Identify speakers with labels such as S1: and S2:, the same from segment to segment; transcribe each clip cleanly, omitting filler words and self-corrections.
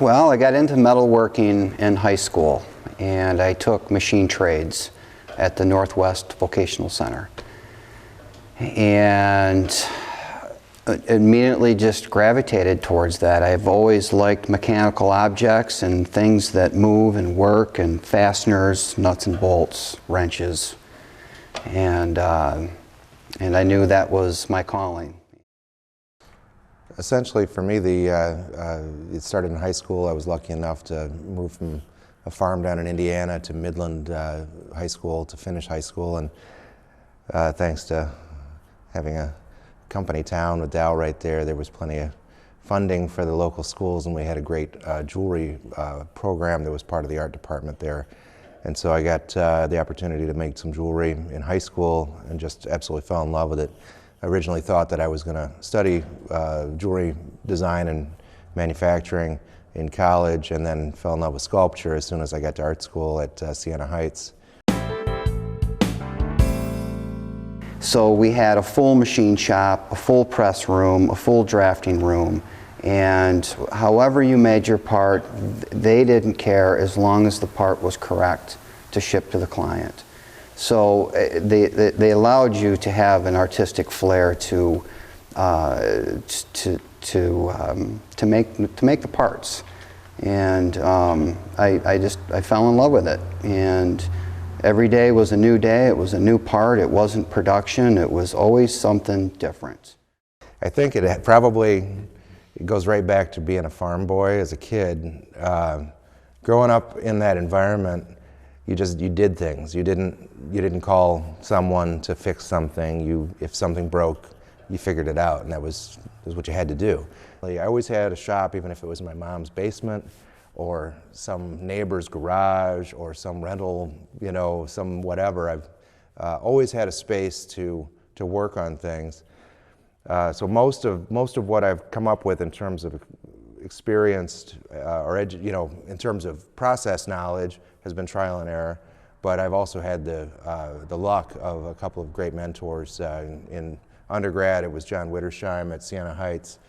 S1: Well, I got into metalworking in high school, and I took machine trades at the Northwest Vocational Center. And immediately just gravitated towards that. I've always liked mechanical objects and things that move and work, and fasteners, nuts and bolts, wrenches. And I knew that was my calling.
S2: Essentially, for me, it started in high school. I was lucky enough to move from a farm down in Indiana to Midland High School to finish high school, and thanks to having a company town with Dow right there, there was plenty of funding for the local schools, and we had a great jewelry program that was part of the art department there. And so I got the opportunity to make some jewelry in high school and just absolutely fell in love with it. I originally thought that I was going to study jewelry design and manufacturing in college, and then fell in love with sculpture as soon as I got to art school at Siena Heights.
S1: So we had a full machine shop, a full press room, a full drafting room, and however you made your part, they didn't care as long as the part was correct to ship to the client. So they allowed you to have an artistic flair to make the parts, and I fell in love with it. And every day was a new day. It was a new part. It wasn't production. It was always something different.
S2: I think it goes right back to being a farm boy as a kid. Growing up in that environment, you did things. You didn't call someone to fix something. If something broke, you figured it out, and that was what you had to do. I always had a shop, even if it was in my mom's basement, or some neighbor's garage, or some rental, some whatever. I've always had a space to work on things. So most of what I've come up with in terms of experienced in terms of process knowledge has been trial and error. But I've also had the luck of a couple of great mentors. In undergrad, it was John Wittersheim at Siena Heights.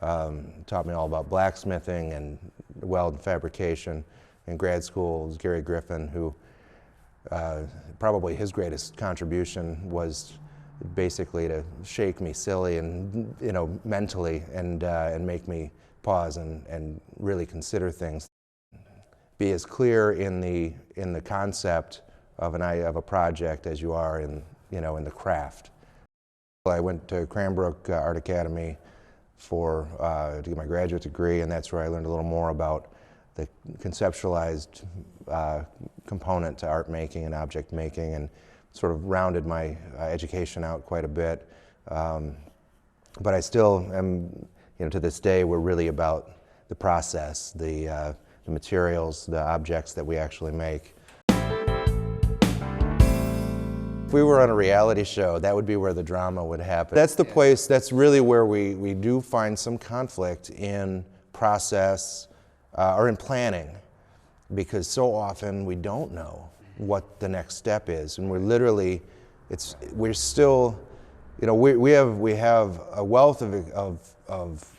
S2: Taught me all about blacksmithing and weld and fabrication. In grad school, it was Gary Griffin, who probably his greatest contribution was basically to shake me silly and mentally, and make me pause and really consider things. Be as clear in the concept of a project as you are in the craft. I went to Cranbrook Art Academy to get my graduate degree, and that's where I learned a little more about the conceptualized component to art making and object making, and sort of rounded my education out quite a bit. But I still am, to this day, we're really about the process, the materials, the objects that we actually make. If we were on a reality show, that would be where the drama would happen. That's the place, that's really where we do find some conflict in process or in planning, because so often we don't know what the next step is, and we're literally, we're still, we have a wealth of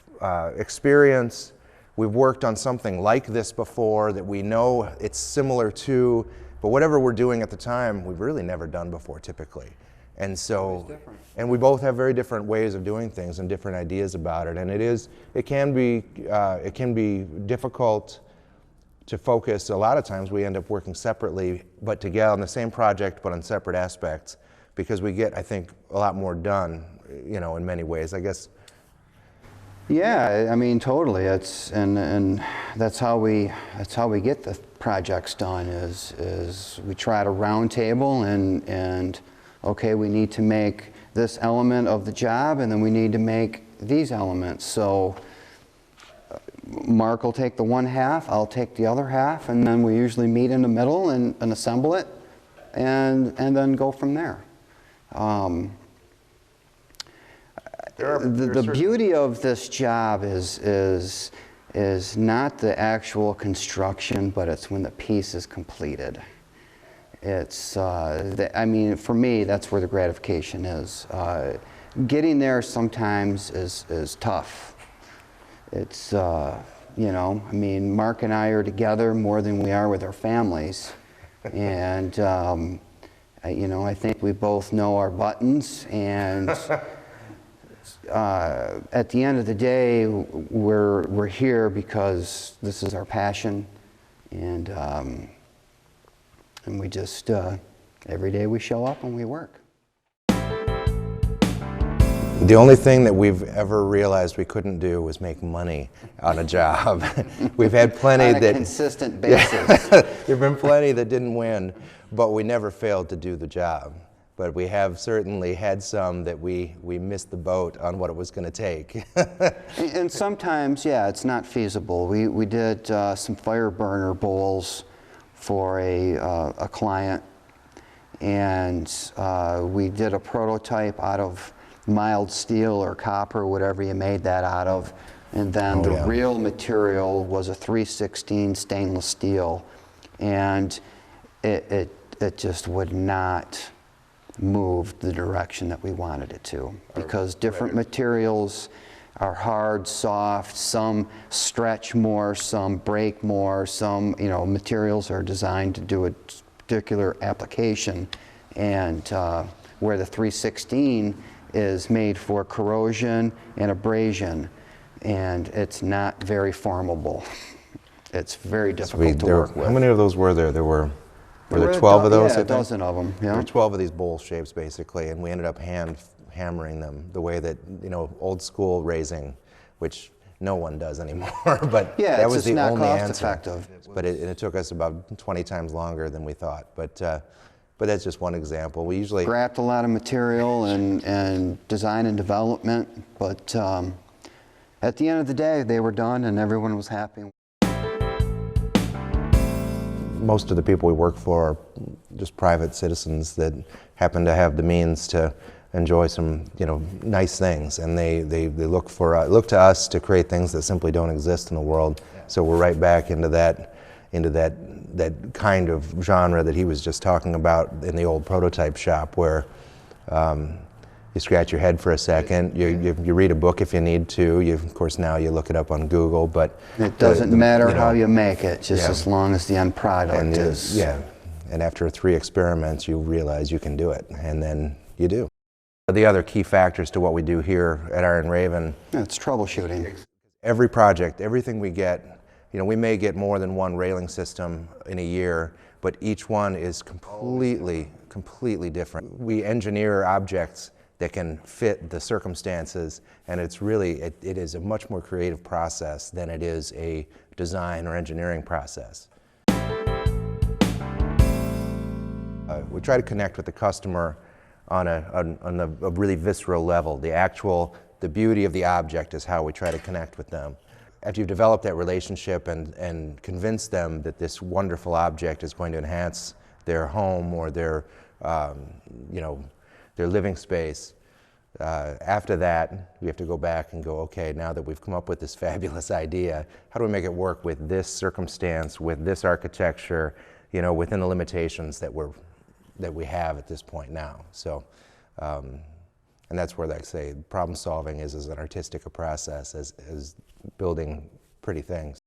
S2: experience. We've worked on something like this before that we know it's similar to, but whatever we're doing at the time, we've really never done before typically. And so, and we both have very different ways of doing things and different ideas about it. And it can be difficult to focus. A lot of times we end up working separately, but together on the same project, but on separate aspects, because we get, I think, a lot more done, in many ways, I guess.
S1: Yeah, I mean, totally. And that's how we get the projects done. Is we try to round table and okay, we need to make this element of the job, and then we need to make these elements. So Mark will take the one half, I'll take the other half, and then we usually meet in the middle and assemble it, and then go from there. The beauty of this job is not the actual construction, but it's when the piece is completed. It's, I mean, for me, that's where the gratification is. Getting there sometimes is tough. It's, you know, I mean, Mark and I are together more than we are with our families. And, you know, I think we both know our buttons. And at the end of the day, we're here because this is our passion. And we just, every day we show up and we work.
S2: The only thing that we've ever realized we couldn't do was make money on a job. We've had plenty
S1: on a
S2: that
S1: consistent basis.
S2: There've been plenty that didn't win, but we never failed to do the job. But we have certainly had some that we missed the boat on what it was going to take.
S1: And sometimes, yeah, it's not feasible. We did some fire burner bowls for a client, and we did a prototype out of mild steel or copper, whatever you made that out of, and then the real material was a 316 stainless steel, and it just would not move the direction that we wanted it to, because different materials are hard, soft, some stretch more, some break more, some, you know, materials are designed to do a particular application, and where the 316 is made for corrosion and abrasion, and it's not very formable. It's very difficult to work with.
S2: How many of those were there? Were there 12 of those?
S1: Yeah, a dozen of them. Yeah.
S2: There were 12 of these bowl shapes basically, and we ended up hammering them the way that, you know, old school raising, which no one does anymore. But
S1: yeah,
S2: that was the
S1: not
S2: only
S1: cost
S2: answer.
S1: effective.
S2: But it took us about 20 times longer than we thought. But that's just one example. We usually
S1: scrapped a lot of material and design and development, but at the end of the day, they were done and everyone was happy.
S2: Most of the people we work for are just private citizens that happen to have the means to enjoy some, you know, nice things, and they look to us to create things that simply don't exist in the world. So we're right back into that kind of genre that he was just talking about in the old prototype shop, where you scratch your head for a second, you read a book if you need to, of course now you look it up on Google, but
S1: it doesn't matter how you make it, just as long as the end product is.
S2: Yeah, and after 3 experiments you realize you can do it, and then you do. The other key factors to what we do here at Iron Raven,
S1: it's troubleshooting.
S2: Every project, everything we get, you know, we may get more than one railing system in a year, but each one is completely different. We engineer objects that can fit the circumstances, and it's really, it is a much more creative process than it is a design or engineering process. We try to connect with the customer on a really visceral level. The beauty of the object is how we try to connect with them. After you've developed that relationship and convinced them that this wonderful object is going to enhance their home or their, you know, their living space, after that, we have to go back and go, okay, now that we've come up with this fabulous idea, how do we make it work with this circumstance, with this architecture, you know, within the limitations that we have at this point now. So, and that's where, like I say, problem solving is as an artistic a process as building pretty things.